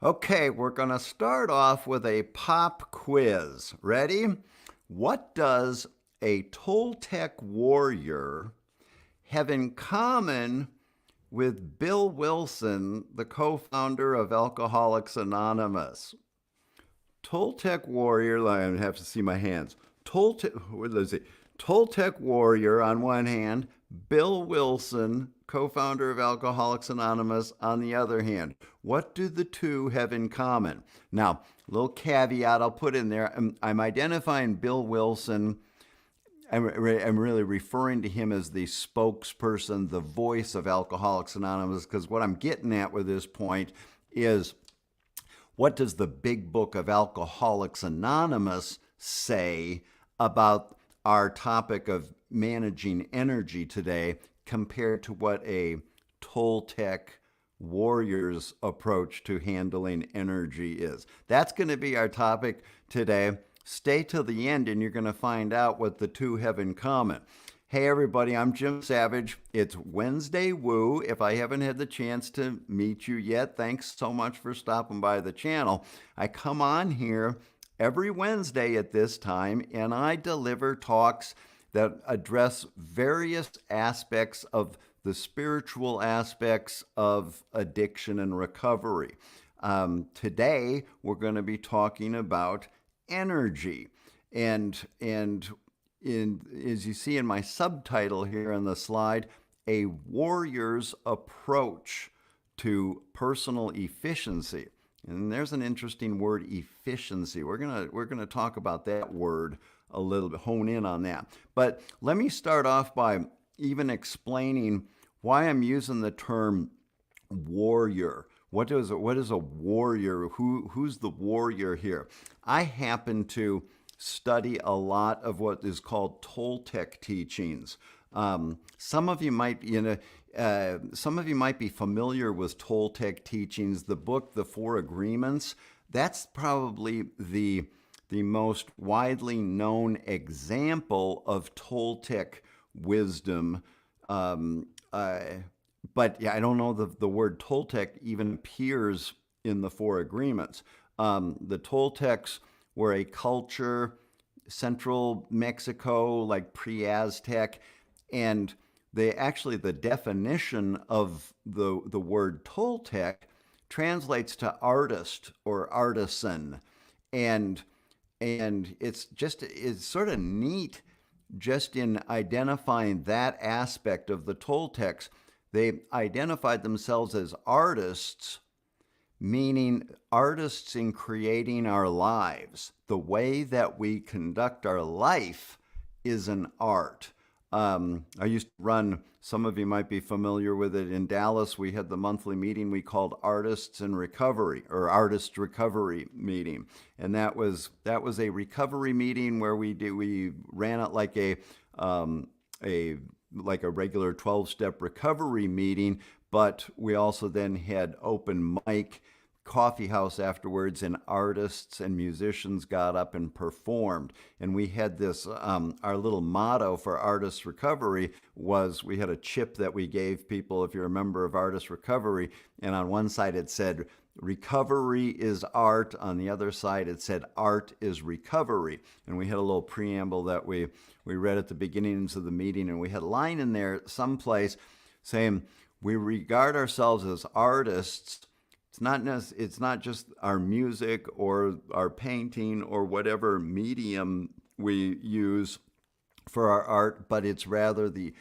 Okay, we're going to start off with a pop quiz. Ready? What does a Toltec warrior have in common with Bill Wilson, the co founder of Alcoholics Anonymous? Toltec warrior, I have to see my hands. Let's see. Toltec warrior on one hand, Bill Wilson, co founder of Alcoholics Anonymous, on the other hand. What do the two have in common? Now, a little caveat I'll put in there. I'm identifying Bill Wilson. I'm really referring to him as the spokesperson, the voice of Alcoholics Anonymous, because what I'm getting at with this point is what does the big book of Alcoholics Anonymous say about our topic of managing energy today compared to what a Toltec warrior's approach to handling energy is? That's going to be our topic today. Stay till the end and you're going to find out what the two have in common. Hey everybody, I'm Jim Savage. It's Wednesday Woo. If I haven't had the chance to meet you yet, thanks so much for stopping by the channel. I come on here every Wednesday at this time and I deliver talks that address various aspects of the spiritual aspects of addiction and recovery. Today, we're going to be talking about energy. And as you see in my subtitle here on the slide, a warrior's approach to personal efficiency. And there's an interesting word, efficiency. We're gonna talk about that word a little bit, hone in on that. But let me start off by even explaining why I'm using the term warrior. What is a warrior? Who's the warrior here? I happen to study a lot of what is called Toltec teachings. Some of you might, some of you might be familiar with Toltec teachings. The book, The Four Agreements, that's probably the most widely known example of Toltec wisdom. But yeah, I don't know the word Toltec even appears in the Four Agreements. The Toltecs were a culture, central Mexico, like pre-Aztec, and the definition of the word Toltec translates to artist or artisan, and it's sort of neat just in identifying that aspect of the Toltecs. They identified themselves as artists, meaning artists in creating our lives. The way that we conduct our life is an art. I used to run, some of you might be familiar with it, in Dallas. We had the monthly meeting we called Artists in Recovery, or Artist Recovery Meeting. And that was a recovery meeting where we ran it like a regular 12-step recovery meeting, but we also then had open mic coffee house afterwards, and artists and musicians got up and performed. And we had this, our little motto for Artist Recovery was, we had a chip that we gave people if you're a member of Artist Recovery, and on one side it said, recovery is art. On the other side it said, art is recovery. And we had a little preamble that we read at the beginnings of the meeting, and we had a line in there someplace saying, we regard ourselves as artists. It's not just our music or our painting or whatever medium we use for our art, but it's rather the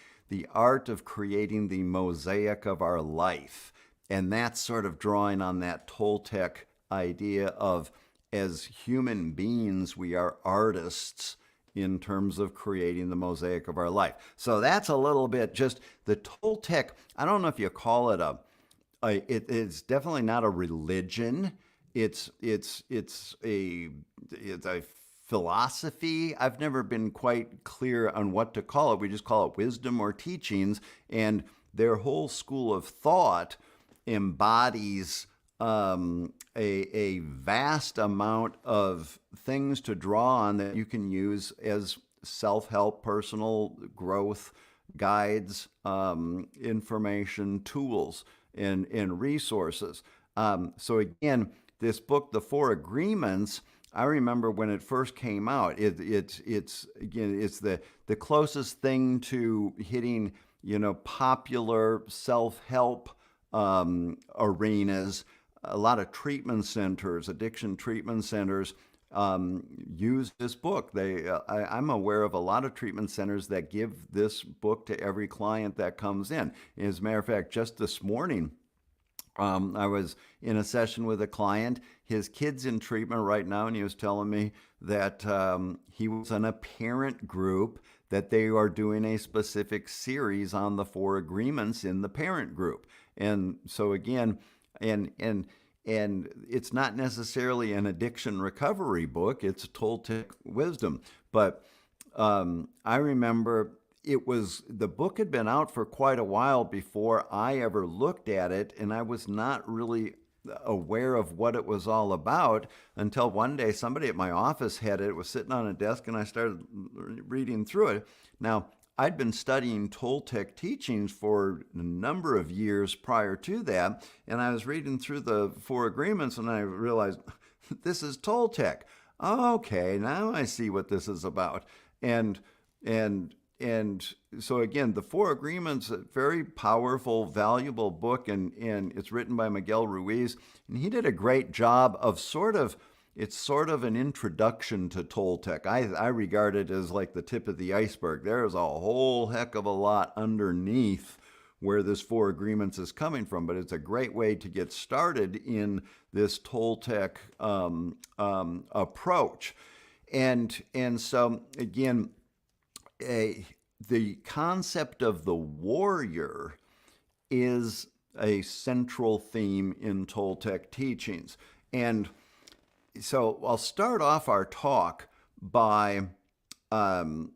art of creating the mosaic of our life. And that's sort of drawing on that Toltec idea of, as human beings, we are artists in terms of creating the mosaic of our life. So that's a little bit just the Toltec. I don't know if you call it it's definitely not a religion. It's a philosophy. I've never been quite clear on what to call it. We just call it wisdom or teachings, and their whole school of thought embodies a vast amount of things to draw on that you can use as self-help, personal growth guides, information, tools, and resources. So again, this book, The Four Agreements, I remember when it first came out, it's again, it's the closest thing to hitting, popular self-help arenas. A lot of treatment centers, addiction treatment centers, use this book. I'm aware of a lot of treatment centers that give this book to every client that comes in. As a matter of fact, just this morning, I was in a session with a client. His kid's in treatment right now, and he was telling me that he was in a parent group, that they are doing a specific series on the four agreements in the parent group. And so again, and it's not necessarily an addiction recovery book. It's a Toltec Wisdom. But I remember the book had been out for quite a while before I ever looked at it, and I was not really aware of what it was all about until one day somebody at my office had it. It was sitting on a desk, and I started reading through it. Now, I'd been studying Toltec teachings for a number of years prior to that, and I was reading through the Four Agreements, and I realized this is Toltec. Okay, now I see what this is about. And so again, the Four Agreements, a very powerful, valuable book, and it's written by Miguel Ruiz, and he did a great job of it's sort of an introduction to Toltec. I regard it as like the tip of the iceberg. There's a whole heck of a lot underneath where this Four Agreements is coming from, but it's a great way to get started in this Toltec approach. And so again, the concept of the warrior is a central theme in Toltec teachings. And so I'll start off our talk by saying,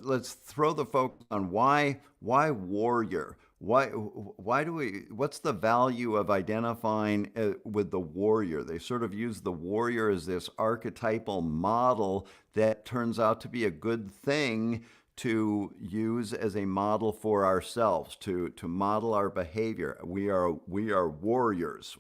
let's throw the focus on why warrior? What's the value of identifying with the warrior? They sort of use the warrior as this archetypal model that turns out to be a good thing to use as a model for ourselves, to model our behavior. We are warriors.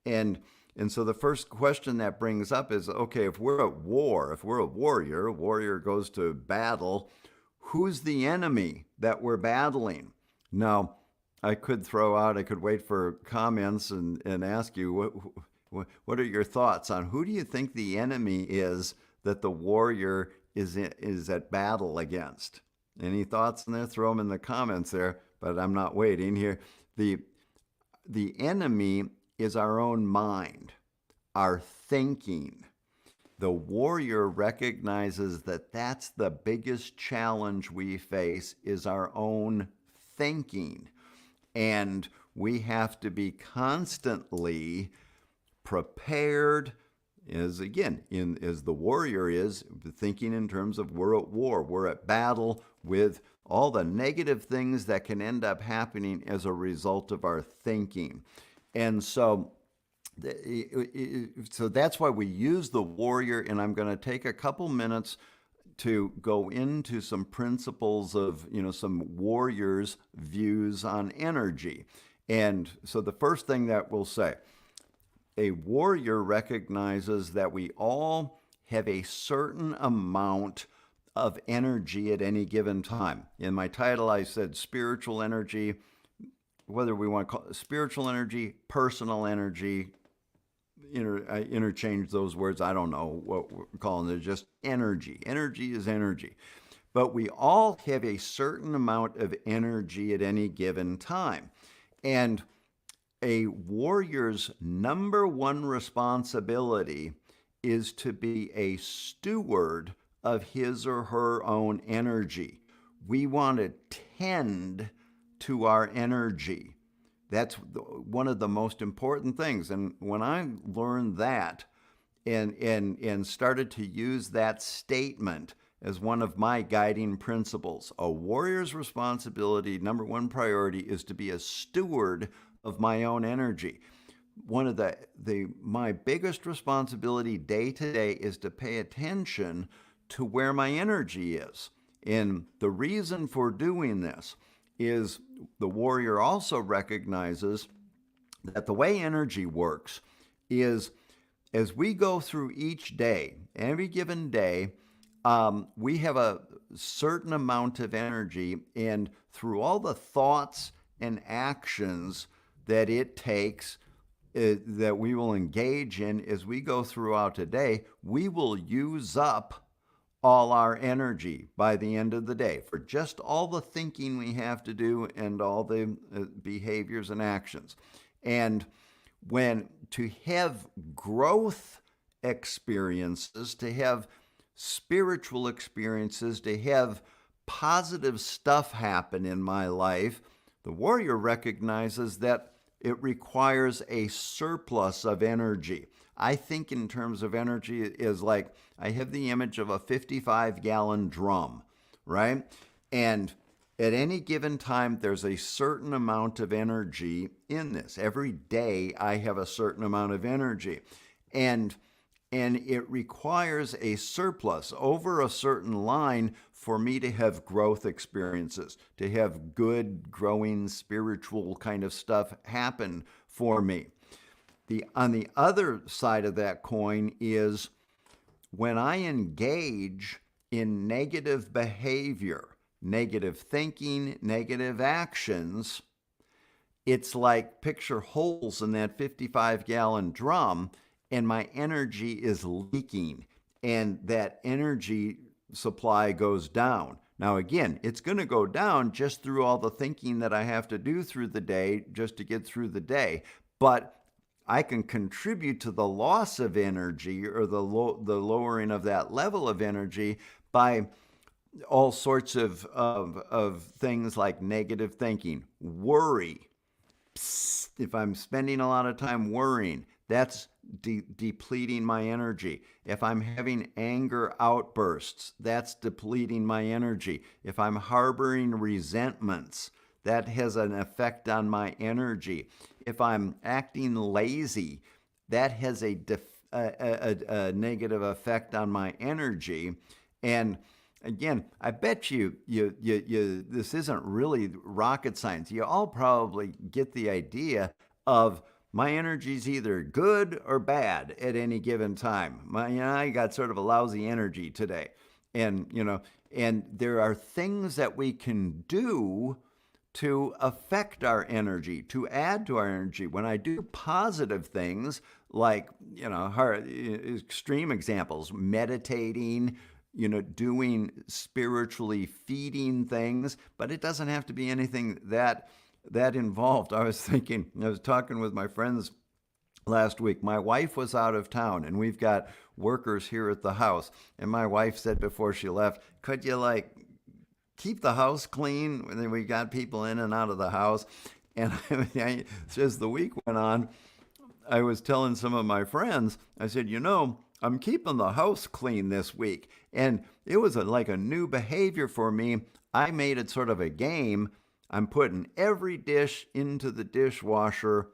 And so the first question that brings up is, okay, if we're at war, if we're a warrior goes to battle, who's the enemy that we're battling? Now, I could wait for comments and ask you, what are your thoughts on who do you think the enemy is that the warrior is at battle against? Any thoughts in there? Throw them in the comments there, but I'm not waiting here. The enemy is our own mind, our thinking. The warrior recognizes that that's the biggest challenge we face is our own thinking. And we have to be constantly prepared, as the warrior is, thinking in terms of we're at war, we're at battle with all the negative things that can end up happening as a result of our thinking. And so that's why we use the warrior, and I'm going to take a couple minutes to go into some principles of, some warriors' views on energy. And so the first thing that we'll say, a warrior recognizes that we all have a certain amount of energy at any given time. In my title, I said spiritual energy, whether we want to call it spiritual energy, personal energy, I interchange those words. I don't know what we're calling it. Just energy. Energy is energy. But we all have a certain amount of energy at any given time. And a warrior's number one responsibility is to be a steward of his or her own energy. We want to tend to our energy. That's one of the most important things. And when I learned that and started to use that statement as one of my guiding principles, a warrior's responsibility, number one priority, is to be a steward of my own energy. One of my biggest responsibility day to day is to pay attention to where my energy is. And the reason for doing this is the warrior also recognizes that the way energy works is as we go through each day, every given day, we have a certain amount of energy, and through all the thoughts and actions that it takes, that we will engage in as we go throughout a day, we will use up all our energy by the end of the day for just all the thinking we have to do and all the behaviors and actions. And when to have growth experiences, to have spiritual experiences, to have positive stuff happen in my life, the warrior recognizes that it requires a surplus of energy. I think in terms of energy is like, I have the image of a 55-gallon drum, right? And at any given time, there's a certain amount of energy in this. Every day, I have a certain amount of energy. And it requires a surplus over a certain line for me to have growth experiences, to have good, growing, spiritual kind of stuff happen for me. On the other side of that coin is when I engage in negative behavior, negative thinking, negative actions, it's like picture holes in that 55-gallon drum, and my energy is leaking, and that energy supply goes down. Now, again, it's going to go down just through all the thinking that I have to do through the day just to get through the day. But I can contribute to the loss of energy or the lowering of that level of energy by all sorts of things like negative thinking, worry. If I'm spending a lot of time worrying, that's depleting my energy. If I'm having anger outbursts, that's depleting my energy. If I'm harboring resentments, that has an effect on my energy. If I'm acting lazy, that has a negative effect on my energy. And again, I bet you this isn't really rocket science. You all probably get the idea of my energy's either good or bad at any given time. I got sort of a lousy energy today. And there are things that we can do to affect our energy, to add to our energy. When I do positive things, like, extreme examples, meditating, doing spiritually feeding things, but it doesn't have to be anything that involved. I was talking with my friends last week. My wife was out of town, and we've got workers here at the house. And my wife said before she left, could you keep the house clean? And then we got people in and out of the house. And as the week went on, I was telling some of my friends, I said, I'm keeping the house clean this week. And it was like a new behavior for me. I made it sort of a game. I'm putting every dish into the dishwasher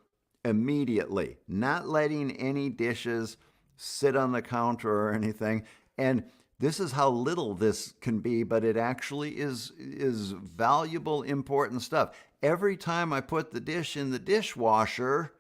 immediately, not letting any dishes sit on the counter or anything. And this is how little this can be, but it actually is valuable, important stuff. Every time I put the dish in the dishwasher,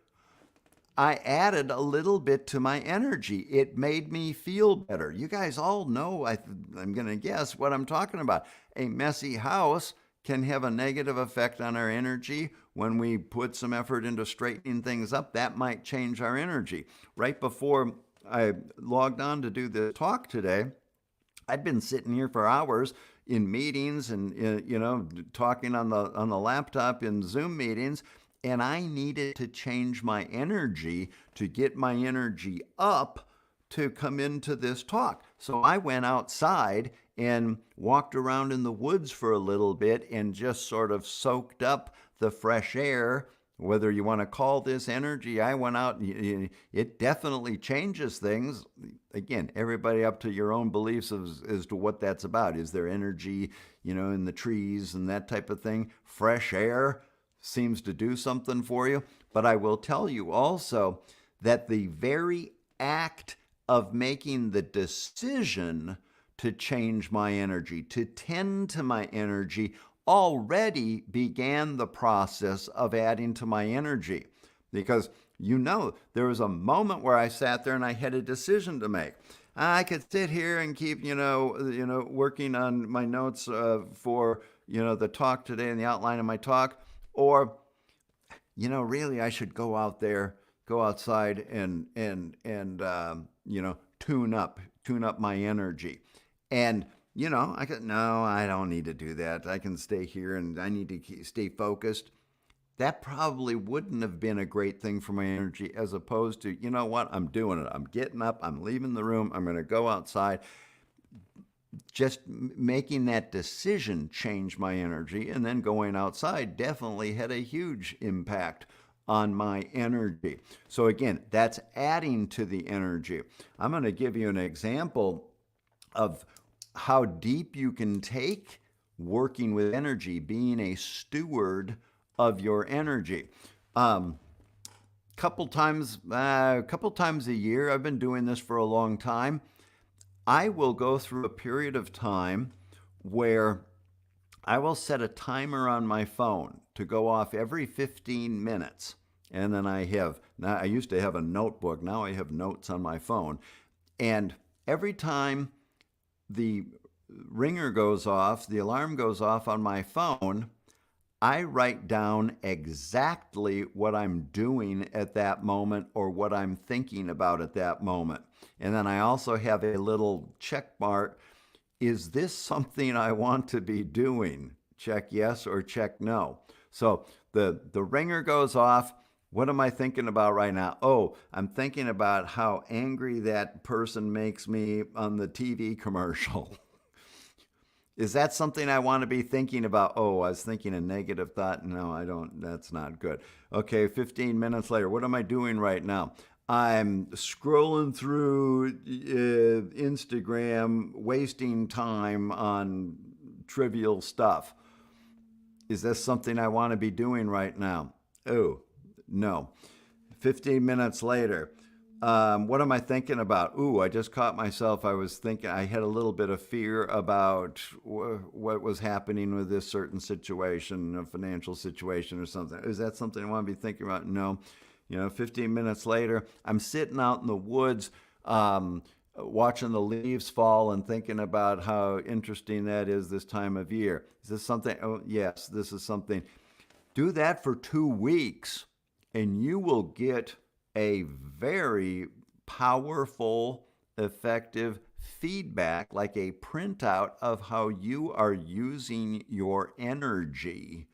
I added a little bit to my energy. It made me feel better. You guys all know, I'm going to guess what I'm talking about. A messy house can have a negative effect on our energy. When we put some effort into straightening things up, that might change our energy. Right before I logged on to do the talk today, I'd been sitting here for hours in meetings and talking on the laptop in Zoom meetings, and I needed to change my energy to get my energy up to come into this talk. So I went outside and walked around in the woods for a little bit and just sort of soaked up the fresh air. Whether you want to call this energy, I went out, it definitely changes things. Again, everybody up to your own beliefs as to what that's about. Is there energy, in the trees and that type of thing? Fresh air seems to do something for you. But I will tell you also that the very act of making the decision to change my energy, to tend to my energy, already began the process of adding to my energy. Because there was a moment where I sat there and I had a decision to make. I could sit here and keep, working on my notes for, the talk today and the outline of my talk, or, really I should go outside and tune up my energy. And, no, I don't need to do that. I can stay here and I need to stay focused. That probably wouldn't have been a great thing for my energy, as opposed to, you know what, I'm doing it. I'm getting up, I'm leaving the room, I'm going to go outside. Just making that decision changed my energy, and then going outside definitely had a huge impact on my energy. So again, that's adding to the energy. I'm going to give you an example of how deep you can take working with energy, being a steward of your energy. Couple times a year, I've been doing this for a long time, I will go through a period of time where I will set a timer on my phone to go off every 15 minutes. And then I used to have a notebook, now I have notes on my phone. And every time the ringer goes off, the alarm goes off on my phone, I write down exactly what I'm doing at that moment or what I'm thinking about at that moment. And then I also have a little check mark. Is this something I want to be doing? Check yes or check no. So the ringer goes off. What am I thinking about right now? Oh, I'm thinking about how angry that person makes me on the TV commercial. Is that something I want to be thinking about? Oh, I was thinking a negative thought. No, I don't. That's not good. Okay, 15 minutes later, what am I doing right now? I'm scrolling through Instagram, wasting time on trivial stuff. Is this something I want to be doing right now? Oh, no. 15 minutes later, what am I thinking about? Ooh, I just caught myself. I was thinking, I had a little bit of fear about what was happening with this certain situation, a financial situation or something. Is that something I want to be thinking about? No. 15 minutes later, I'm sitting out in the woods, watching the leaves fall and thinking about how interesting that is this time of year. Is this something? Oh, yes, this is something. Do that for 2 weeks, and you will get a very powerful, effective feedback, like a printout of how you are using your energy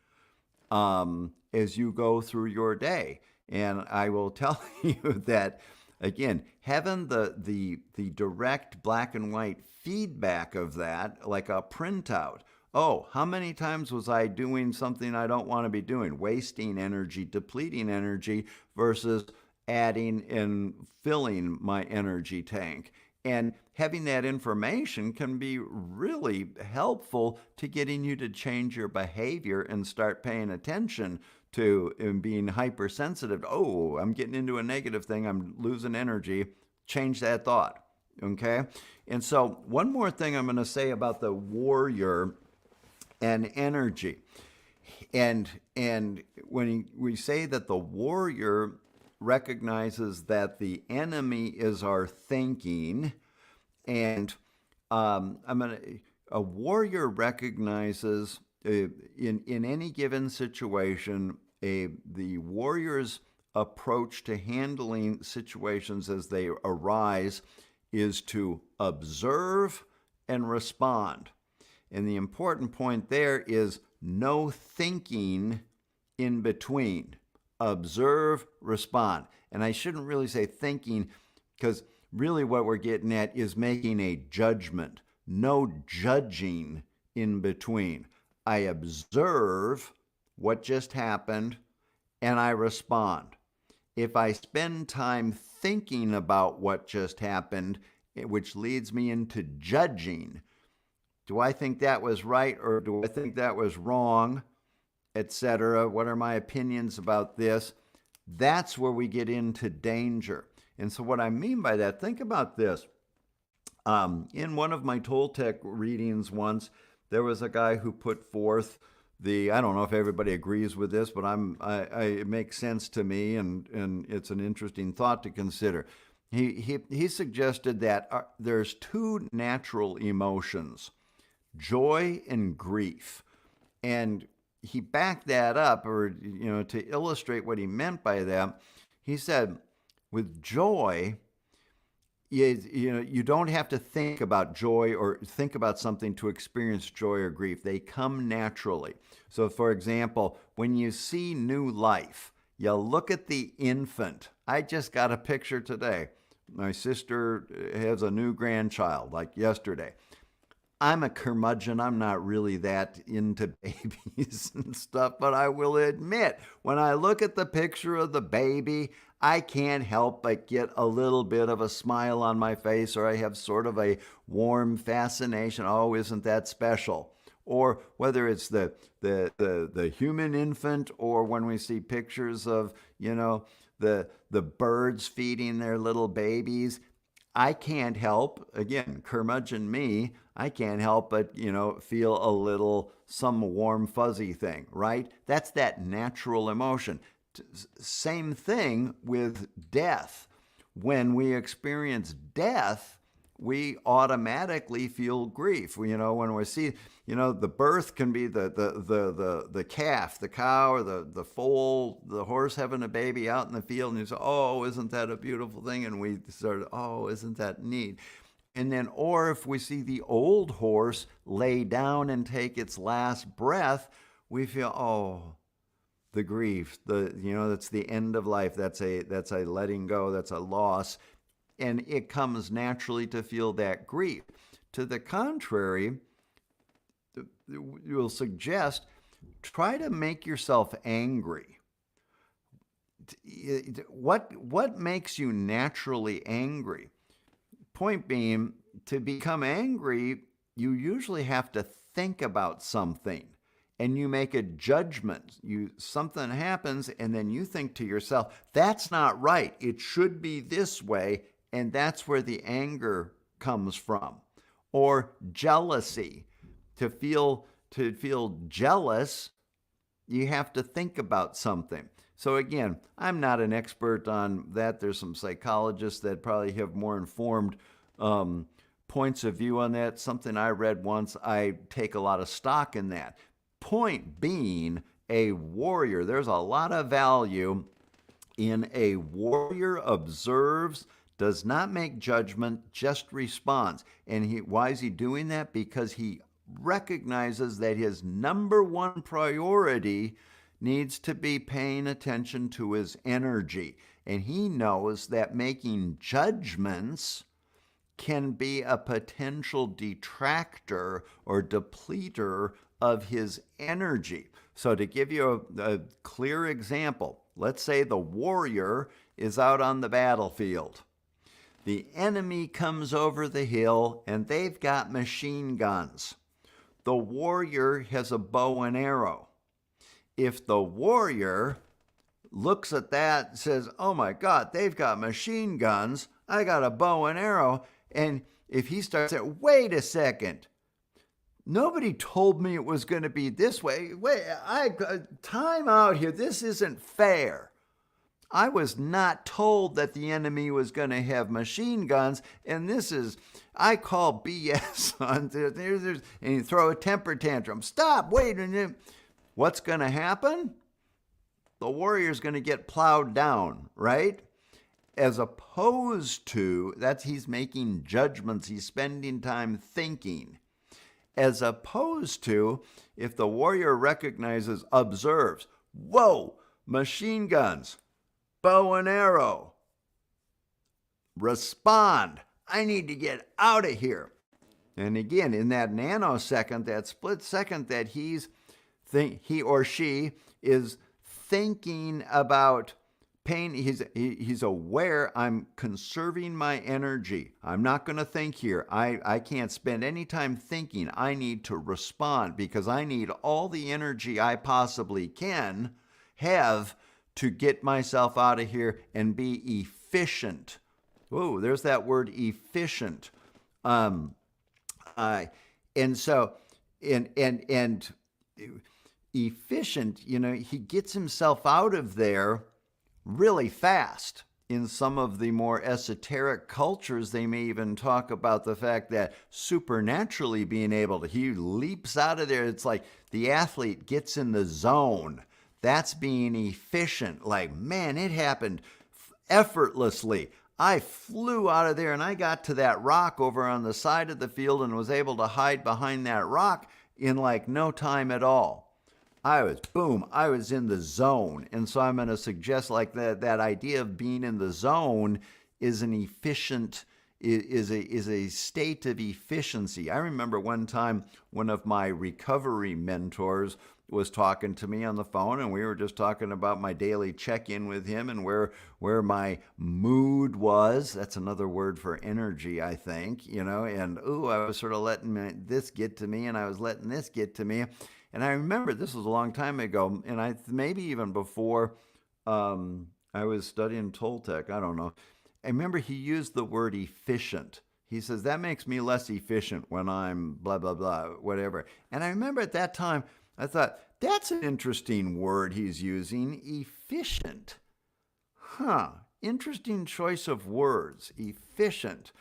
as you go through your day. And I will tell you that, again, having the direct black and white feedback of that, like a printout. Oh, how many times was I doing something I don't want to be doing? Wasting energy, depleting energy versus adding and filling my energy tank. And having that information can be really helpful to getting you to change your behavior and start paying attention to and being hypersensitive. Oh, I'm getting into a negative thing. I'm losing energy. Change that thought. Okay? And so one more thing I'm going to say about the warrior and energy. And when we say that the warrior recognizes that the enemy is our thinking, and a warrior recognizes in any given situation, the warrior's approach to handling situations as they arise is to observe and respond. And the important point there is no thinking in between. Observe, respond. And I shouldn't really say thinking, because really what we're getting at is making a judgment. No judging in between. I observe what just happened and I respond. If I spend time thinking about what just happened, which leads me into judging, do I think that was right or do I think that was wrong, etc.? What are my opinions about this? That's where we get into danger. And so what I mean by that, think about this. In one of my Toltec readings once, there was a guy who put forth I don't know if everybody agrees with this, but it makes sense to me, and it's an interesting thought to consider. He suggested that there's two natural emotions, joy and grief. And he backed that up, or to illustrate what he meant by that, he said, with joy, you don't have to think about joy or think about something to experience joy or grief. They come naturally. So, for example, when you see new life, you look at the infant. I just got a picture today. My sister has a new grandchild, like yesterday. I'm a curmudgeon. I'm not really that into babies and stuff, but I will admit, when I look at the picture of the baby, I can't help but get a little bit of a smile on my face, or I have sort of a warm fascination. Oh, isn't that special? Or whether it's the human infant, or when we see pictures of, the birds feeding their little babies, I can't help, again, curmudgeon me, I can't help but, feel a little, some warm fuzzy thing, right? That's that natural emotion. Same thing with death. When we experience death, we automatically feel grief. When we see, the birth can be the calf, the cow, or the foal, the horse having a baby out in the field, and you say, oh, isn't that a beautiful thing? And we sort of, oh, isn't that neat? And then, or if we see the old horse lay down and take its last breath, we feel, oh, the grief, that's the end of life. That's a letting go. That's a loss. And it comes naturally to feel that grief. To the contrary, you'll suggest, try to make yourself angry. What makes you naturally angry? Point being, to become angry, you usually have to think about something, and you make a judgment. Something happens, and then you think to yourself, that's not right. It should be this way, and that's where the anger comes from. Or jealousy. To feel jealous, you have to think about something. So again, I'm not an expert on that. There's some psychologists that probably have more informed points of view on that. Something I read once, I take a lot of stock in that. Point being, a warrior, there's a lot of value in a warrior observes, does not make judgment, just responds. And why is he doing that? Because he recognizes that his number one priority needs to be paying attention to his energy. And he knows that making judgments can be a potential detractor or depleter of his energy. So to give you a clear example, let's say the warrior is out on the battlefield. The enemy comes over the hill and they've got machine guns. The warrior has a bow and arrow. If the warrior looks at that and says, oh my God, they've got machine guns, I got a bow and arrow, and if he starts saying, wait a second, nobody told me it was going to be this way. Time out here, this isn't fair. I was not told that the enemy was going to have machine guns, and I call BS on this. And you throw a temper tantrum. Stop, wait a minute. What's going to happen? The warrior's going to get plowed down, right? As opposed to, he's making judgments, he's spending time thinking. As opposed to, if the warrior recognizes, observes, whoa, machine guns, bow and arrow, respond, I need to get out of here. And again, in that nanosecond, that split second that he or she is thinking about pain, he's aware, I'm conserving my energy. I'm not going to think here. I can't spend any time thinking. I need to respond because I need all the energy I possibly can have to get myself out of here and be efficient. Whoa, there's that word efficient. And so efficient, he gets himself out of there really fast. In some of the more esoteric cultures, they may even talk about the fact that supernaturally being able to, he leaps out of there. It's like the athlete gets in the zone. That's being efficient. Like, man, it happened effortlessly. I flew out of there and I got to that rock over on the side of the field and was able to hide behind that rock in like no time at all. I was in the zone. And so I'm going to suggest like that idea of being in the zone is an efficient, is a state of efficiency. I remember one time one of my recovery mentors was talking to me on the phone, and we were just talking about my daily check-in with him and where my mood was. That's another word for energy, I think, and I was sort of letting this get to me, and I was letting this get to me. And I remember this was a long time ago, and maybe even before I was studying Toltec, I don't know. I remember he used the word efficient. He says, that makes me less efficient when I'm blah, blah, blah, whatever. And I remember at that time, I thought, that's an interesting word he's using, efficient. Interesting choice of words, efficient.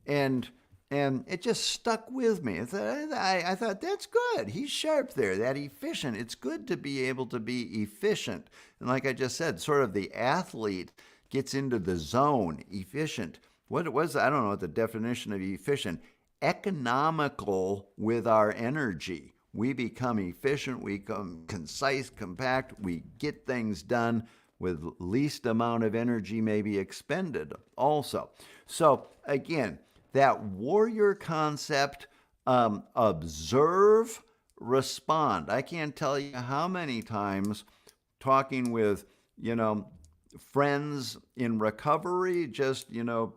And it just stuck with me. I thought, that's good. He's sharp there, that efficient. It's good to be able to be efficient. And like I just said, sort of the athlete gets into the zone, efficient. What it was, I don't know what the definition of efficient. Economical with our energy. We become efficient, we become concise, compact, we get things done with least amount of energy maybe expended also. So again, that warrior concept, observe, respond. I can't tell you how many times talking with, friends in recovery, just,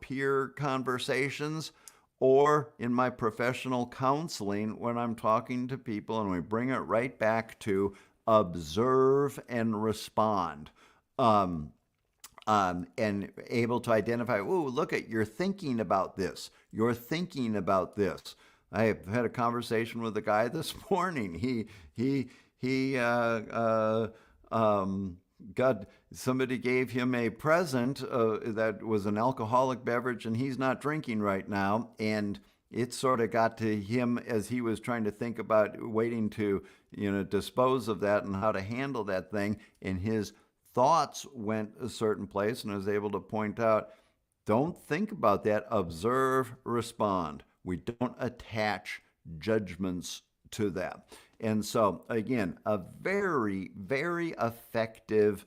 peer conversations, or in my professional counseling when I'm talking to people, and we bring it right back to observe and respond. And able to identify, look at, you're thinking about this. You're thinking about this. I had a conversation with a guy this morning. Somebody gave him a present that was an alcoholic beverage, and he's not drinking right now. And it sort of got to him as he was trying to think about waiting to, dispose of that and how to handle that thing. And his thoughts went a certain place, and I was able to point out, don't think about that. Observe, respond. We don't attach judgments to that. And so, again, a very, very effective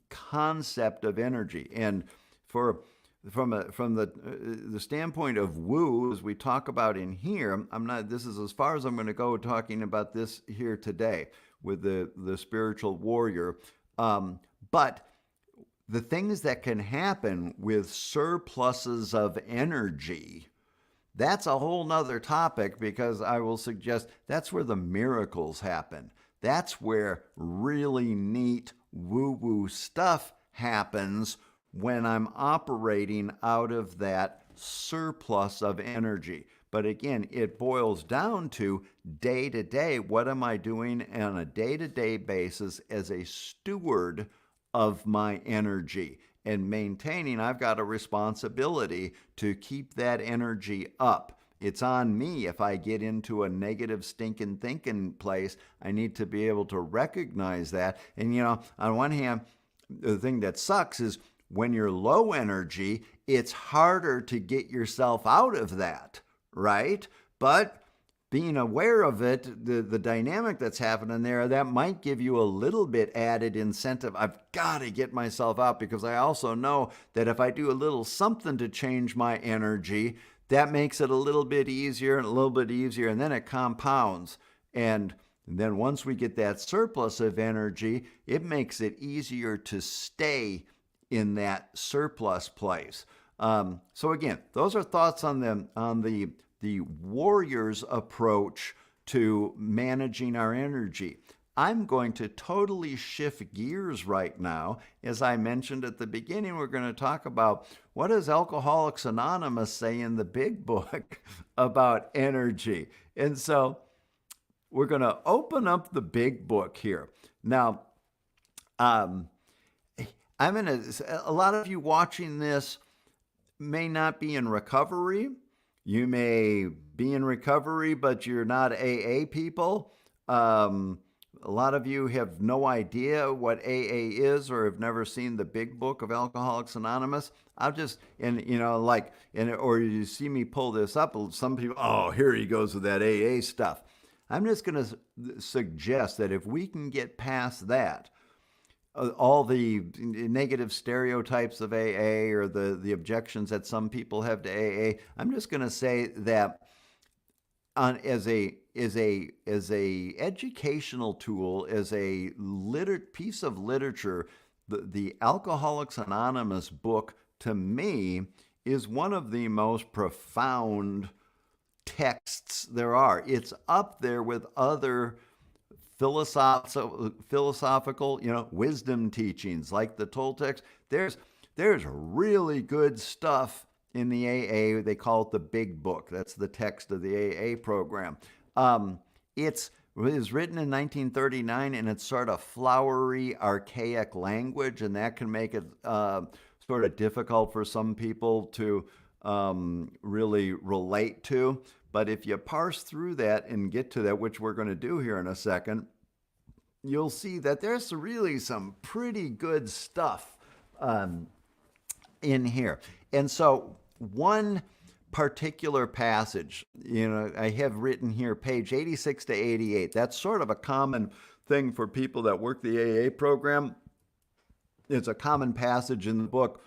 concept of energy. And from the standpoint of woo, as we talk about in here, this is as far as I'm going to go talking about this here today with the spiritual warrior. But the things that can happen with surpluses of energy, that's a whole nother topic, because I will suggest that's where the miracles happen. That's where really neat woo-woo stuff happens when I'm operating out of that surplus of energy. But again, it boils down to day to day, what am I doing on a day-to-day basis as a steward of my energy? And maintaining, I've got a responsibility to keep that energy up. It's on me. If I get into a negative stinking thinking place, I need to be able to recognize that. And on one hand, the thing that sucks is when you're low energy, it's harder to get yourself out of that, right? But being aware of it, the dynamic that's happening there, that might give you a little bit added incentive. I've got to get myself out, because I also know that if I do a little something to change my energy, that makes it a little bit easier and a little bit easier, and then it compounds. And then once we get that surplus of energy, it makes it easier to stay in that surplus place. So again, those are thoughts on the warrior's approach to managing our energy. I'm going to totally shift gears right now. As I mentioned at the beginning, we're going to talk about what does Alcoholics Anonymous say in the big book about energy. And so we're going to open up the big book here. Now, a lot of you watching this may not be in recovery. You may be in recovery, but you're not AA people. A lot of you have no idea what AA is or have never seen the big book of Alcoholics Anonymous. I'll just, or you see me pull this up, some people, oh, here he goes with that AA stuff. I'm just going to suggest that if we can get past that, all the negative stereotypes of AA or the objections that some people have to AA, I'm just going to say that as a educational tool, as a piece of literature, the Alcoholics Anonymous book, to me, is one of the most profound texts there are. It's up there with other philosophical, wisdom teachings like the Toltecs. There's really good stuff in the AA. They call it the Big Book. That's the text of the AA program. It was written in 1939, and it's sort of flowery, archaic language, and that can make it sort of difficult for some people to really relate to. But if you parse through that and get to that, which we're going to do here in a second, you'll see that there's really some pretty good stuff in here. And so one particular passage, I have written here, page 86 to 88. That's sort of a common thing for people that work the AA program. It's a common passage in the book.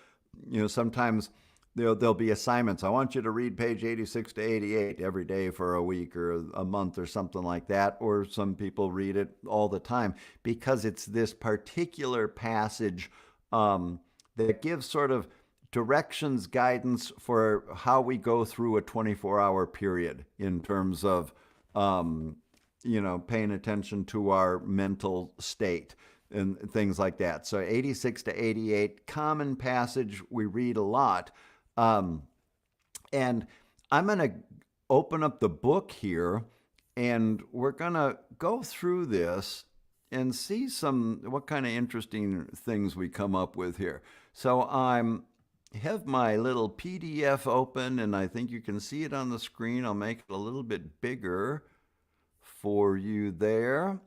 Sometimes there'll be assignments. I want you to read page 86 to 88 every day for a week or a month or something like that. Or some people read it all the time because it's this particular passage that gives sort of directions, guidance for how we go through a 24-hour period in terms of, paying attention to our mental state and things like that. So 86 to 88, common passage we read a lot. And I'm going to open up the book here, and we're going to go through this and see what kind of interesting things we come up with here. So have my little PDF open, and I think you can see it on the screen. I'll make it a little bit bigger for you there.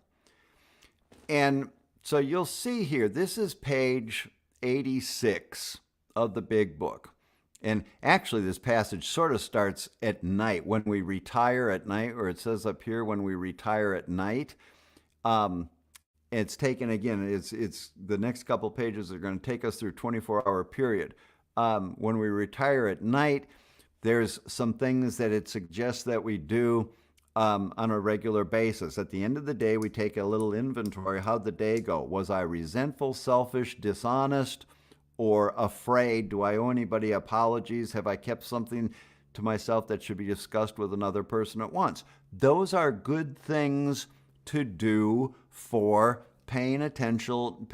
And so you'll see here, this is page 86 of the big book. And actually, this passage sort of starts at night, when we retire at night, or it says up here, when we retire at night. It's taken, again, it's the next couple pages are going to take us through a 24-hour period. When we retire at night, there's some things that it suggests that we do on a regular basis. At the end of the day, we take a little inventory. How'd the day go? Was I resentful, selfish, dishonest, or afraid? Do I owe anybody apologies? Have I kept something to myself that should be discussed with another person at once? Those are good things to do for paying attention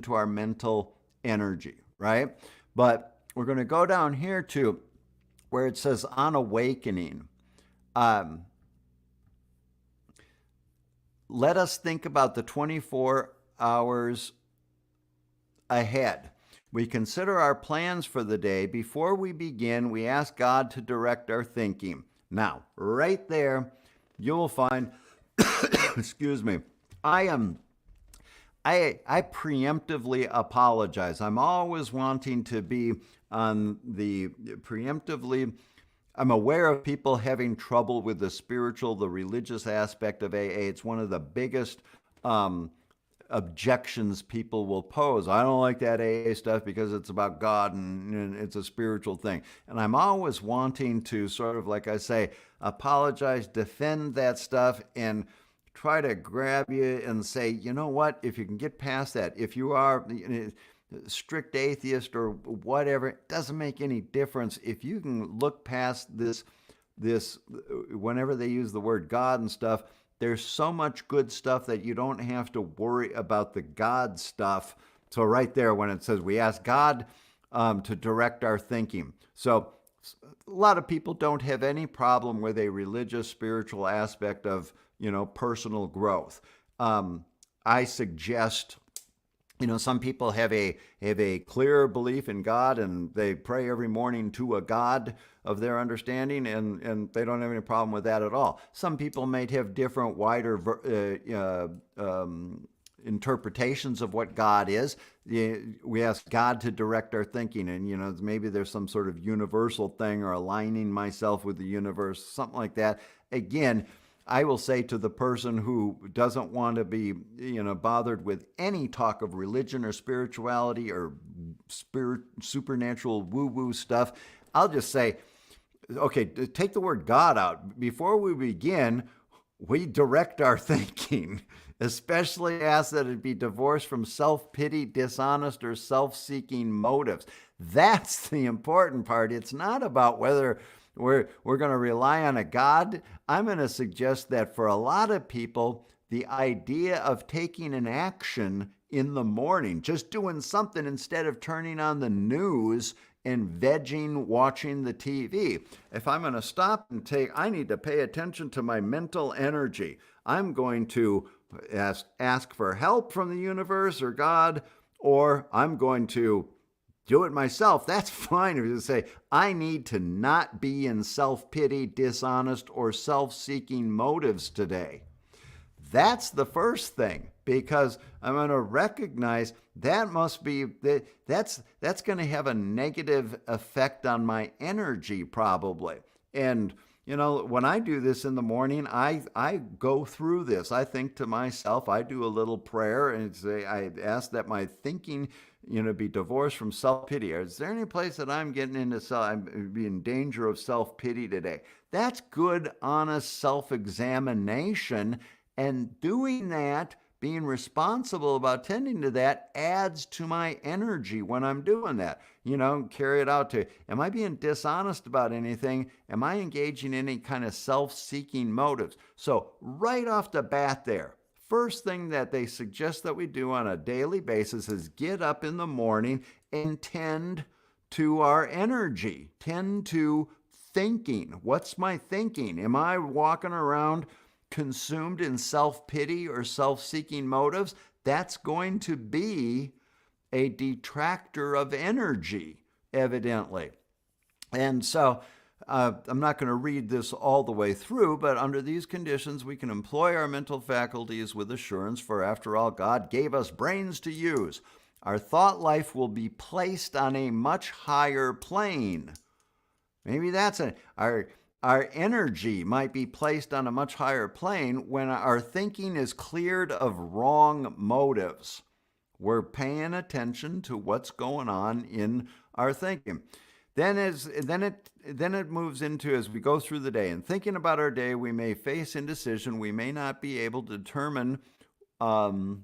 to our mental energy, right? But we're going to go down here to where it says on awakening. Let us think about the 24 hours ahead. We consider our plans for the day. Before we begin, we ask God to direct our thinking. Now, right there, you'll find, excuse me, I preemptively apologize. I'm always wanting to be on the preemptively. I'm aware of people having trouble with the spiritual, the religious aspect of AA. It's one of the biggest objections people will pose. I don't like that AA stuff because it's about God and it's a spiritual thing. And I'm always wanting to sort of, like I say, apologize, defend that stuff, and try to grab you and say, you know what, if you can get past that, if you are strict atheist or whatever, it doesn't make any difference. If you can look past this, whenever they use the word God and stuff, there's so much good stuff that you don't have to worry about the God stuff. So right there, when it says we ask God to direct our thinking. So a lot of people don't have any problem with a religious, spiritual aspect of, personal growth. I suggest, some people have a clear belief in God, and they pray every morning to a God of their understanding, and they don't have any problem with that at all. Some people might have different, wider interpretations of what God is. We ask God to direct our thinking, and maybe there's some sort of universal thing, or aligning myself with the universe, something like that. Again, I will say to the person who doesn't want to be, bothered with any talk of religion or spirituality or supernatural woo-woo stuff, I'll just say, okay, take the word God out. Before we begin, we direct our thinking, especially ask that it be divorced from self-pity, dishonest, or self-seeking motives. That's the important part. It's not about whether we're going to rely on a God. I'm going to suggest that for a lot of people, the idea of taking an action in the morning, just doing something instead of turning on the news and vegging watching the TV. If I'm going to stop and I need to pay attention to my mental energy. I'm going to ask for help from the universe or God, or I'm going to do it myself. That's fine. If you say, I need to not be in self-pity, dishonest, or self-seeking motives today. That's the first thing, because I'm going to recognize that's going to have a negative effect on my energy probably. And when I do this in the morning, I go through this. I think to myself, I do a little prayer and I ask that my thinking, be divorced from self-pity. Is there any place that I'm getting into I'm be in danger of self-pity today? That's good, honest self-examination. And doing that, being responsible about tending to that, adds to my energy when I'm doing that. Carry it out to, am I being dishonest about anything? Am I engaging in any kind of self-seeking motives? So right off the bat there, first thing that they suggest that we do on a daily basis is get up in the morning and tend to our energy, tend to thinking. What's my thinking? Am I walking around consumed in self-pity or self-seeking motives? That's going to be a detractor of energy, evidently. And so I'm not going to read this all the way through, but under these conditions, we can employ our mental faculties with assurance, for after all, God gave us brains to use. Our thought life will be placed on a much higher plane. Maybe that's our energy might be placed on a much higher plane when our thinking is cleared of wrong motives. We're paying attention to what's going on in our thinking. Then it moves into, as we go through the day and thinking about our day, we may face indecision. We may not be able to determine, where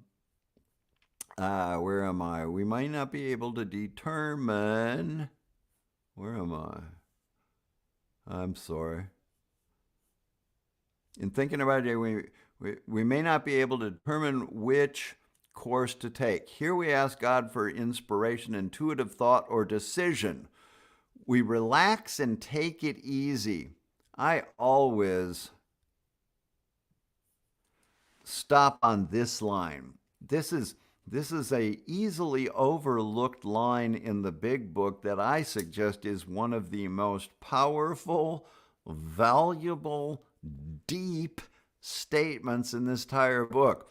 am I? We might not be able to determine, where am I? I'm sorry. In thinking about it, we may not be able to determine which course to take. Here we ask God for inspiration, intuitive thought, or decision. We relax and take it easy. I always stop on this line. This is a easily overlooked line in the big book that I suggest is one of the most powerful, valuable, deep statements in this entire book.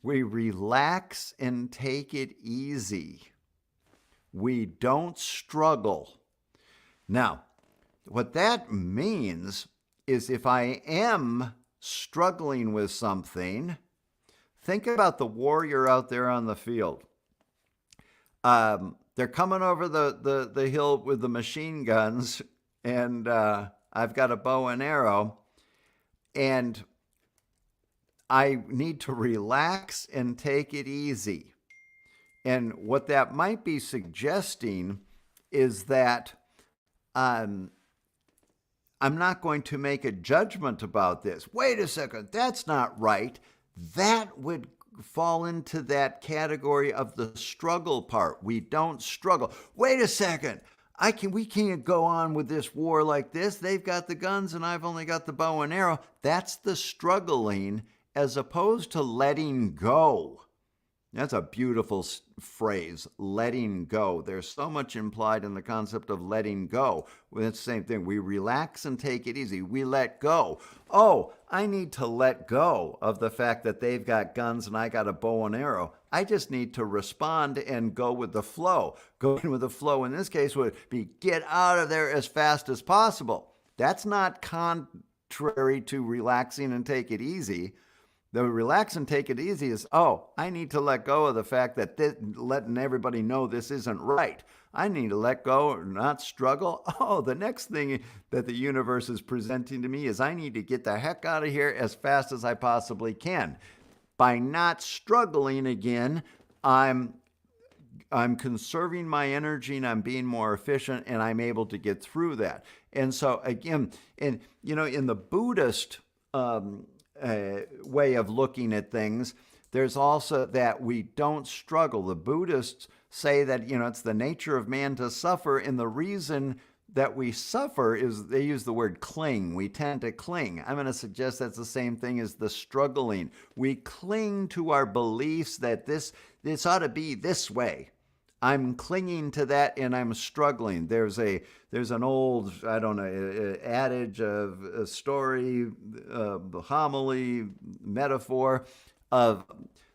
We relax and take it easy. We don't struggle. Now, what that means is if I am struggling with something, think about the warrior out there on the field. They're coming over the hill with the machine guns, and I've got a bow and arrow, and I need to relax and take it easy. And what that might be suggesting is that I'm not going to make a judgment about this. Wait a second, that's not right. That would fall into that category of the struggle part. We don't struggle. Wait a second, we can't go on with this war like this. They've got the guns and I've only got the bow and arrow. That's the struggling as opposed to letting go. That's a beautiful phrase, letting go. There's so much implied in the concept of letting go. Well, it's the same thing. We relax and take it easy. We let go. Oh, I need to let go of the fact that they've got guns and I got a bow and arrow. I just need to respond and go with the flow. Going with the flow in this case would be get out of there as fast as possible. That's not contrary to relaxing and take it easy. The relax and take it easy is, oh, I need to let go of the fact that letting everybody know this isn't right. I need to let go or not struggle. Oh, the next thing that the universe is presenting to me is I need to get the heck out of here as fast as I possibly can. By not struggling again, I'm conserving my energy and I'm being more efficient and I'm able to get through that. And so again, in the Buddhist way of looking at things, there's also that we don't struggle. The Buddhists say that, it's the nature of man to suffer, and the reason that we suffer is they use the word cling. We tend to cling. I'm going to suggest that's the same thing as the struggling. We cling to our beliefs that this ought to be this way. I'm clinging to that and I'm struggling. There's an old, adage of a story, homily, metaphor of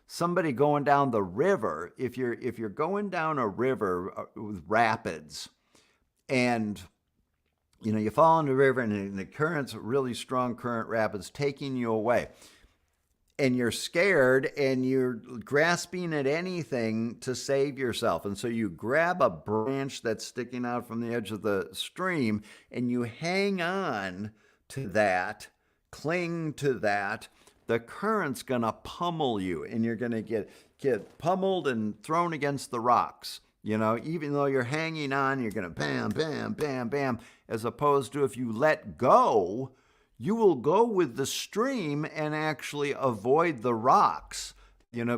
somebody going down the river. If you're going down a river with rapids and you fall in the river and the current's really strong current, rapids taking you away. And you're scared and you're grasping at anything to save yourself. And so you grab a branch that's sticking out from the edge of the stream and you hang on to that, cling to that. The current's going to pummel you and you're going to get pummeled and thrown against the rocks. Even though you're hanging on, you're going to bam, bam, bam, bam. As opposed to if you let go, you will go with the stream and actually avoid the rocks,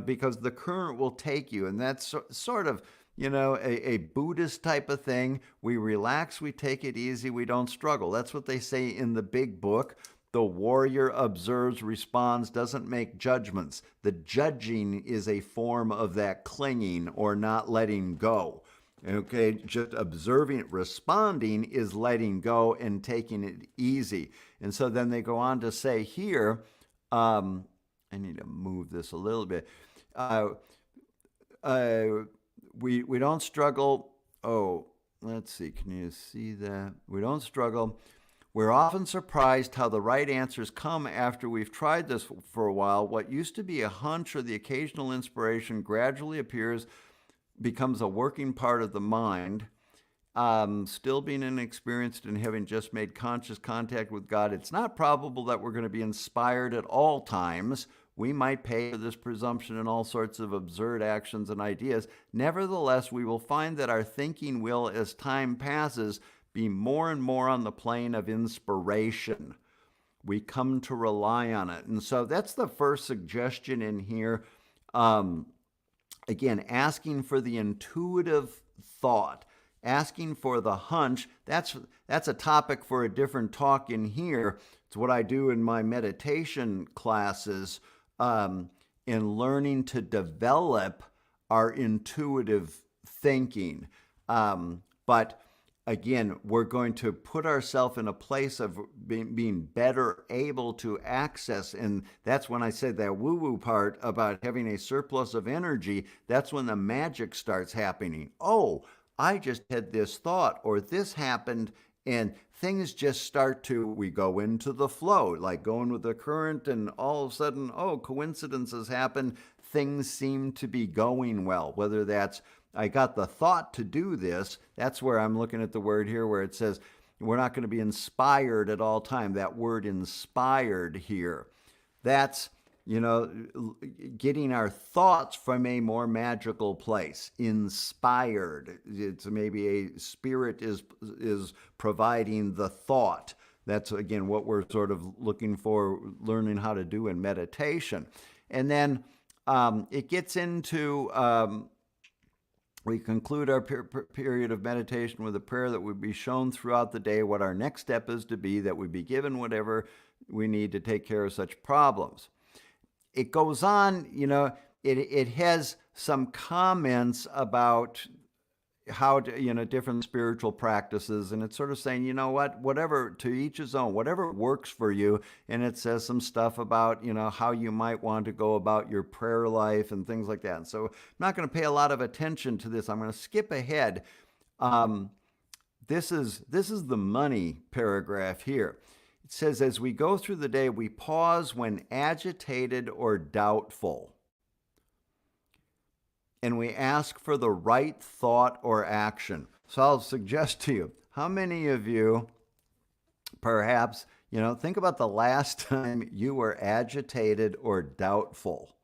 because the current will take you. And that's sort of, a Buddhist type of thing. We relax, we take it easy, we don't struggle. That's what they say in the big book. The warrior observes, responds, doesn't make judgments. The judging is a form of that clinging or not letting go. Okay, just observing it, responding is letting go and taking it easy. And so then they go on to say here, I need to move this a little bit. We don't struggle. Oh, let's see. Can you see that? We don't struggle. We're often surprised how the right answers come after we've tried this for a while. What used to be a hunch or the occasional inspiration gradually becomes a working part of the mind. Still being inexperienced and having just made conscious contact with God, it's not probable that we're going to be inspired at all times. We might pay for this presumption in all sorts of absurd actions and ideas. Nevertheless, we will find that our thinking will, as time passes, be more and more on the plane of inspiration. We come to rely on it. And so that's the first suggestion in here. Again, asking for the intuitive thought, asking for the hunch. That's a topic for a different talk in here. It's what I do in my meditation classes, in learning to develop our intuitive thinking. But again, we're going to put ourselves in a place of being better able to access. And that's when I said that woo-woo part about having a surplus of energy. That's when the magic starts happening. Oh, I just had this thought, or this happened, and things just start we go into the flow, like going with the current, and all of a sudden, coincidences happen. Things seem to be going well, whether that's I got the thought to do this. That's where I'm looking at the word here where it says we're not going to be inspired at all time. That word inspired here. That's, getting our thoughts from a more magical place. Inspired. It's maybe a spirit is providing the thought. That's, again, what we're sort of looking for, learning how to do in meditation. And then it gets into We conclude our period of meditation with a prayer that we be shown throughout the day what our next step is to be, that we be given whatever we need to take care of such problems. It goes on, it has some comments about how to, different spiritual practices, and it's sort of saying, whatever, to each his own, whatever works for you. And it says some stuff about, how you might want to go about your prayer life and things like that. And so I'm not going to pay a lot of attention to this. I'm going to skip ahead. This is the money paragraph here. It says, as we go through the day, we pause when agitated or doubtful, and we ask for the right thought or action. So I'll suggest to you, how many of you, perhaps, think about the last time you were agitated or doubtful.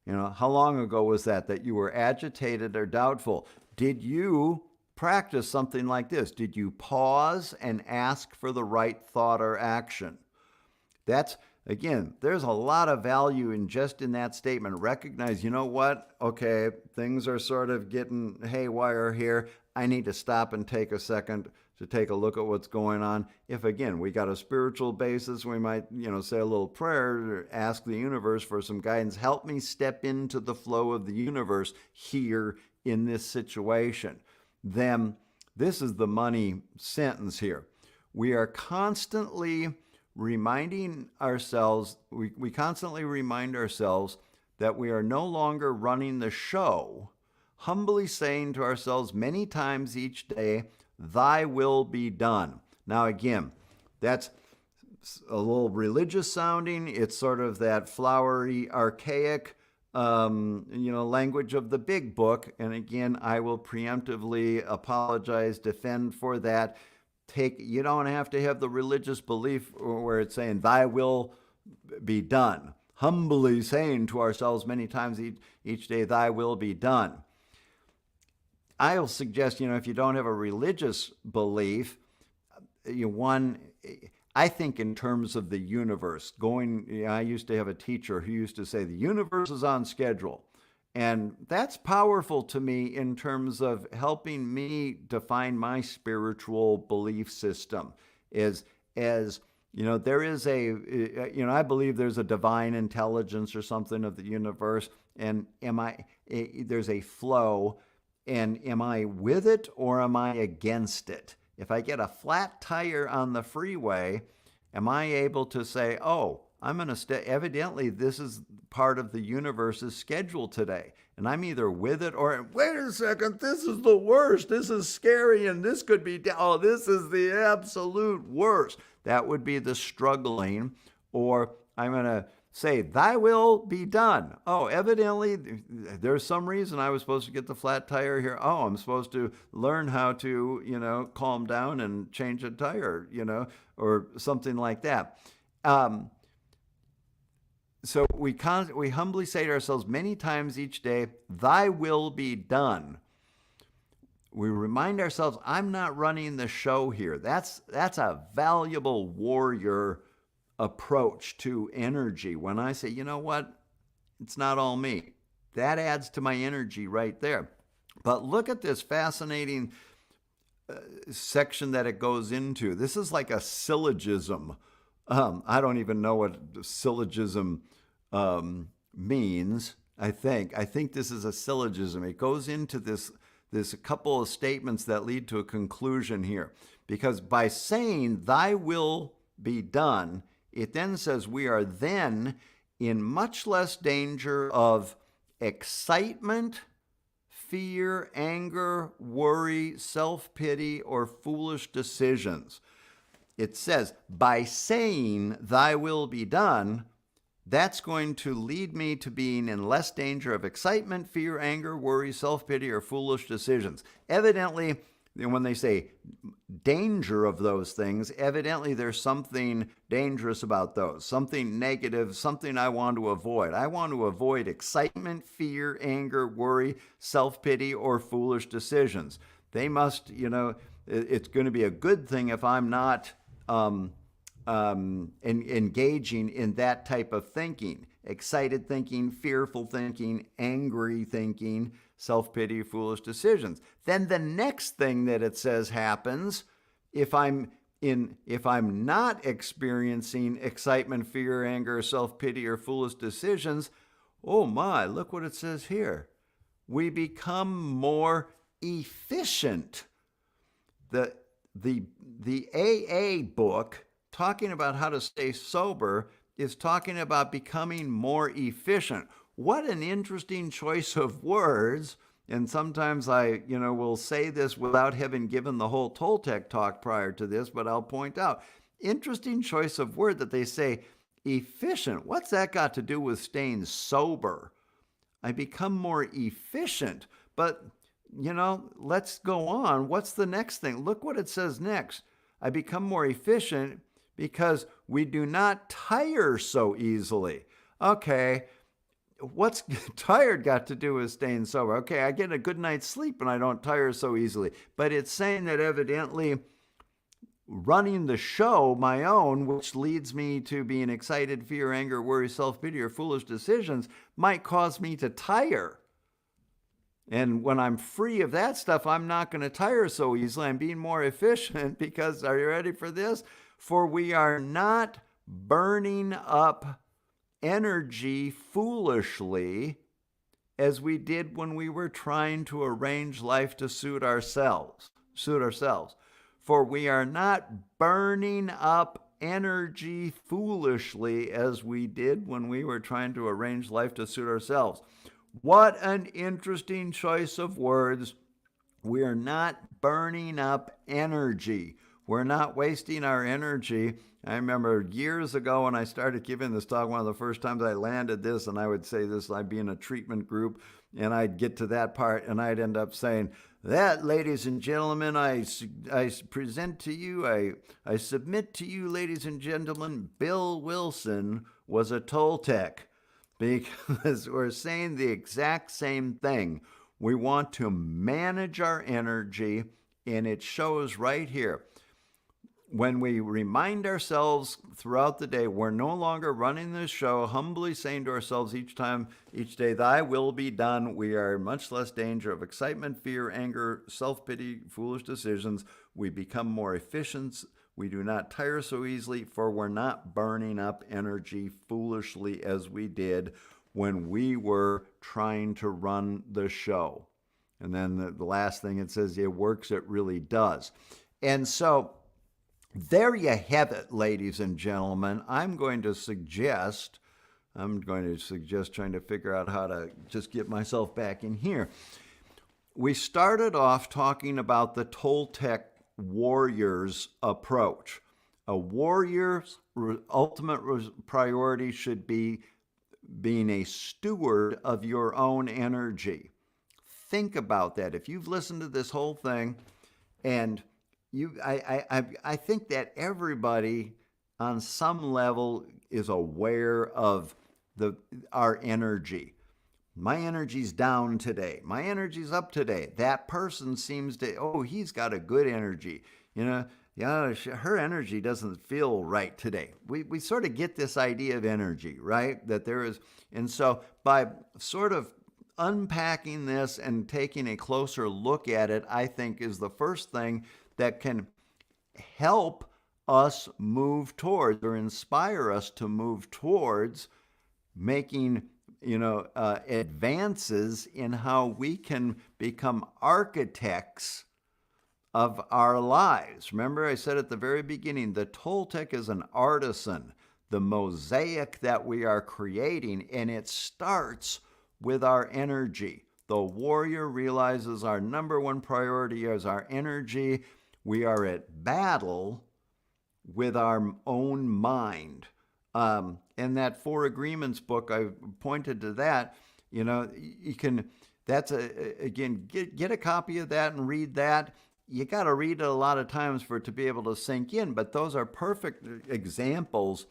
How long ago was that you were agitated or doubtful? Did you practice something like this? Did you pause and ask for the right thought or action? Again, there's a lot of value in that statement. Recognize, okay, things are sort of getting haywire here. I need to stop and take a second to take a look at what's going on. If, again, we got a spiritual basis, we might, say a little prayer or ask the universe for some guidance. Help me step into the flow of the universe here in this situation. Then this is the money sentence here. We are constantly reminding ourselves, we constantly remind ourselves that we are no longer running the show, humbly saying to ourselves many times each day, thy will be done. Now again, that's a little religious sounding. It's sort of that flowery, archaic, language of the big book. And again, I will preemptively apologize, defend for that. You don't have to have the religious belief where it's saying, thy will be done. Humbly saying to ourselves many times each day, thy will be done. I'll suggest, if you don't have a religious belief, I think in terms of the universe. I used to have a teacher who used to say, the universe is on schedule. And that's powerful to me in terms of helping me define my spiritual belief system. There is I believe there's a divine intelligence or something of the universe, and there's a flow, and am I with it or am I against it? If I get a flat tire on the freeway, am I able to say, oh, I'm going to evidently this is part of the universe's schedule today, and I'm either with it or, wait a second, this is the worst, this is scary, and this could be, this is the absolute worst. That would be the struggling. Or I'm going to say, thy will be done. Oh, evidently there's some reason I was supposed to get the flat tire here. Oh, I'm supposed to learn how to, calm down and change a tire, or something like that. So we humbly say to ourselves many times each day, thy will be done. We remind ourselves, I'm not running the show here. That's a valuable warrior approach to energy. When I say, it's not all me. That adds to my energy right there. But look at this fascinating section that it goes into. This is like a syllogism. I don't even know what syllogism means. I think this is a syllogism. It goes into this couple of statements that lead to a conclusion here. Because by saying, thy will be done, it then says we are then in much less danger of excitement, fear, anger, worry, self-pity, or foolish decisions. It says, by saying, thy will be done, that's going to lead me to being in less danger of excitement, fear, anger, worry, self-pity, or foolish decisions. Evidently, when they say danger of those things, evidently there's something dangerous about those, something negative, something I want to avoid. I want to avoid excitement, fear, anger, worry, self-pity, or foolish decisions. They must, it's going to be a good thing if I'm not engaging in that type of thinking. excited thinking, fearful thinking, angry thinking, self-pity, foolish decisions. Then the next thing that it says happens, if I'm not experiencing excitement, fear, anger, self-pity, or foolish decisions, oh my, look what it says here. We become more efficient. The AA book, talking about how to stay sober, is talking about becoming more efficient. What an interesting choice of words. And sometimes I, will say this without having given the whole Toltec talk prior to this, but I'll point out, interesting choice of word that they say efficient. What's that got to do with staying sober? I become more efficient. But, let's go on. What's the next thing? Look what it says next. I become more efficient because we do not tire so easily. Okay, what's tired got to do with staying sober? Okay, I get a good night's sleep and I don't tire so easily. But it's saying that evidently running the show, my own, which leads me to being excited, fear, anger, worry, self-pity, or foolish decisions, might cause me to tire. And when I'm free of that stuff, I'm not going to tire so easily. I'm being more efficient because, are you ready for this? For we are not burning up energy foolishly as we did when we were trying to arrange life to suit ourselves. For we are not burning up energy foolishly as we did when we were trying to arrange life to suit ourselves. What an interesting choice of words. We are not burning up energy. We're not wasting our energy. I remember years ago when I started giving this talk, one of the first times I landed this, and I would say this, I'd be in a treatment group, and I'd get to that part, and I'd end up saying, that, ladies and gentlemen, I present to you, I submit to you, ladies and gentlemen, Bill Wilson was a Toltec, because we're saying the exact same thing. We want to manage our energy, and it shows right here. When we remind ourselves throughout the day, we're no longer running this show, humbly saying to ourselves each day, thy will be done. We are in much less danger of excitement, fear, anger, self-pity, foolish decisions. We become more efficient. We do not tire so easily, for we're not burning up energy foolishly as we did when we were trying to run the show. And then the last thing it says, it works, it really does. And so, there you have it, ladies and gentlemen. I'm going to suggest trying to figure out how to just get myself back in here. We started off talking about the Toltec warrior's approach. A warrior's ultimate priority should be being a steward of your own energy. Think about that. If you've listened to this whole thing, and I think that everybody on some level is aware of our energy. My energy's down today. My energy's up today. That person seems to, he's got a good energy. Her energy doesn't feel right today. We sort of get this idea of energy, right? That there is, and so by sort of unpacking this and taking a closer look at it, I think is the first thing that can help us move towards or inspire us to move towards making, advances in how we can become architects of our lives. Remember, I said at the very beginning, the Toltec is an artisan, the mosaic that we are creating, and it starts with our energy. The warrior realizes our number one priority is our energy. We are at battle with our own mind. In that Four Agreements book, I pointed to that. You can, get a copy of that and read that. You got to read it a lot of times for it to be able to sink in, but those are perfect examples.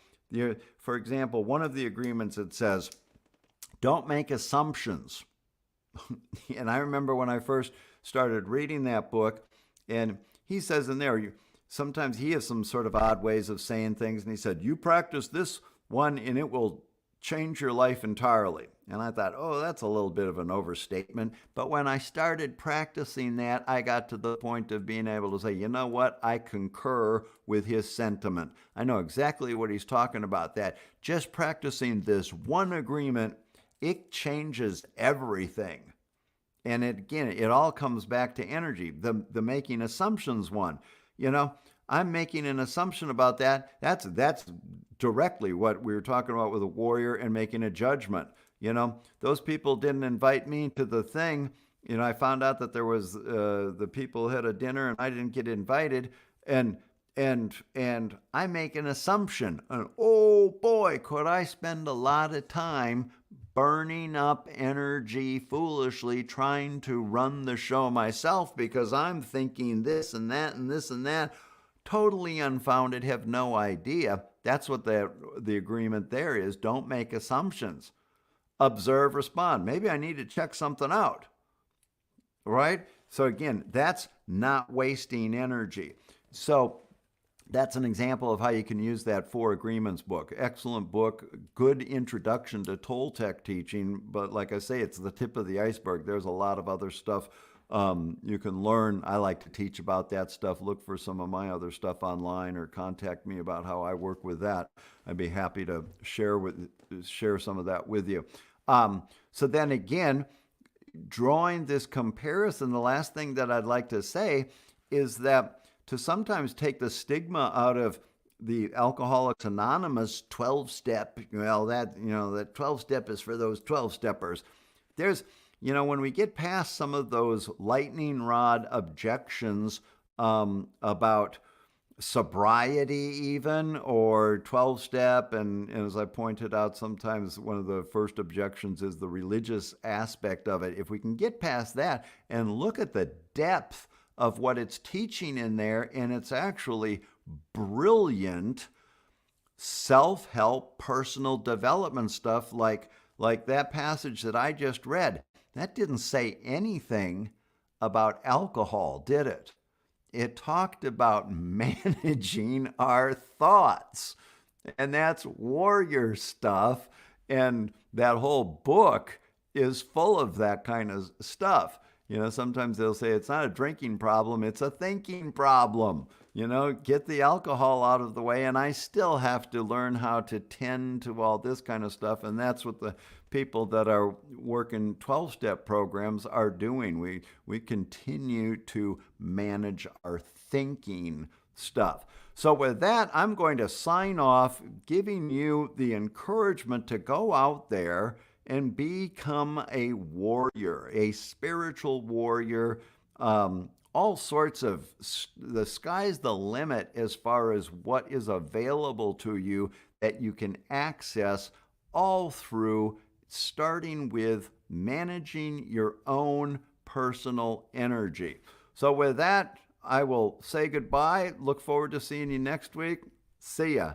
For example, one of the agreements, it says, don't make assumptions. And I remember when I first started reading that book, and he says in there, sometimes he has some sort of odd ways of saying things, and he said, you practice this one and it will change your life entirely. And I thought, oh, that's a little bit of an overstatement. But when I started practicing that, I got to the point of being able to say, you know what? I concur with his sentiment. I know exactly what he's talking about, that just practicing this one agreement, it changes everything. And it all comes back to energy. The making assumptions one. I'm making an assumption about that. That's directly what we were talking about with a warrior and making a judgment. Those people didn't invite me to the thing. I found out that there was the people had a dinner and I didn't get invited, and I make an assumption. And oh boy, could I spend a lot of time burning up energy foolishly trying to run the show myself because I'm thinking this and that and this and that. Totally unfounded, have no idea. That's what the agreement there is. Don't make assumptions. Observe, respond. Maybe I need to check something out, right? So again, that's not wasting energy. So that's an example of how you can use that Four Agreements book. Excellent book, good introduction to Toltec teaching, but like I say, it's the tip of the iceberg. There's a lot of other stuff you can learn. I like to teach about that stuff. Look for some of my other stuff online or contact me about how I work with that. I'd be happy to share some of that with you. So then again, drawing this comparison, the last thing that I'd like to say is that to sometimes take the stigma out of the Alcoholics Anonymous 12-step, that 12-step is for those 12-steppers. There's, when we get past some of those lightning rod objections about sobriety even, or 12-step, and as I pointed out, sometimes one of the first objections is the religious aspect of it. If we can get past that and look at the depth of what it's teaching in there, and it's actually brilliant self-help, personal development stuff like that passage that I just read. That didn't say anything about alcohol, did it? It talked about managing our thoughts, and that's warrior stuff, and that whole book is full of that kind of stuff. Sometimes they'll say it's not a drinking problem, it's a thinking problem. Get the alcohol out of the way, and I still have to learn how to tend to all this kind of stuff, and that's what the people that are working 12-step programs are doing. We continue to manage our thinking stuff. So with that, I'm going to sign off, giving you the encouragement to go out there and become a warrior, a spiritual warrior. All sorts of, the sky's the limit as far as what is available to you that you can access, all through starting with managing your own personal energy. So with that, I will say goodbye. Look forward to seeing you next week. See ya.